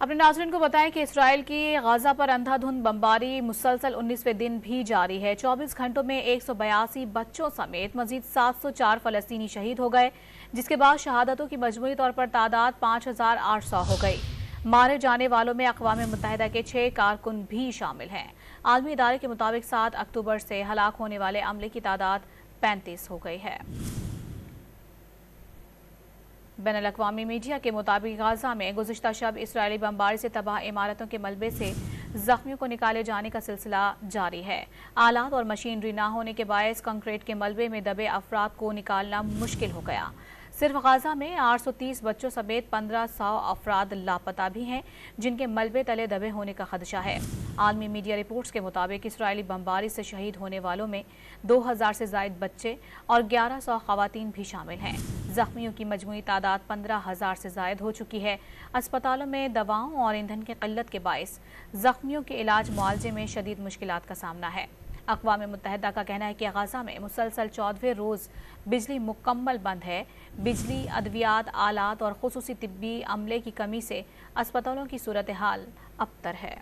اپنے ناظرین کو بتائیں کہ اسرائیل کی غزہ پر اندھا دھند بمباری مسلسل 19ویں دن بھی جاری ہے۔ 24 گھنٹوں میں 182 بچوں سمیت مزید 704 فلسطینی شہید ہو گئے، جس کے بعد شہادتوں کی مجموعی طور پر تعداد 5800 ہو گئی۔ مارے جانے والوں میں اقوام متحدہ کے 6 کارکن بھی شامل ہیں۔ عالمی ادارے کے مطابق 7 اکتوبر سے ہلاک ہونے والے عملے کی تعداد 35 ہو گئی ہے۔ بین الاقوامی میڈیا کے مطابق غزہ میں گزشتہ شب اسرائیلی بمباری سے تباہ عمارتوں کے ملبے سے زخمیوں کو نکالے جانے کا سلسلہ جاری ہے۔ آلات اور مشینری نہ ہونے کے باعث کنکریٹ کے ملبے میں دبے افراد کو نکالنا مشکل ہو گیا۔ صرف غزہ میں 830 بچوں سمیت 1500 افراد لاپتہ بھی ہیں، جن کے ملبے تلے دبے ہونے کا خدشہ ہے۔ عالمی میڈیا رپورٹس کے مطابق اسرائیلی بمباری سے شہید ہونے والوں میں 2000 سے زائد بچے اور 1100 خواتین بھی شامل ہیں۔ زخمیوں کی مجموعی تعداد 15000 سے زائد ہو چکی ہے۔ اسپتالوں میں دواؤں اور ایندھن کی قلت کے باعث زخمیوں کے علاج معالجے میں شدید مشکلات کا سامنا ہے۔ اقوام متحدہ کا کہنا ہے کہ غزہ میں مسلسل 14ویں روز بجلی مکمل بند ہے۔ بجلی، ادویات، آلات اور خصوصی طبی عملے کی کمی سے اسپتالوں کی صورتحال ابتر ہے۔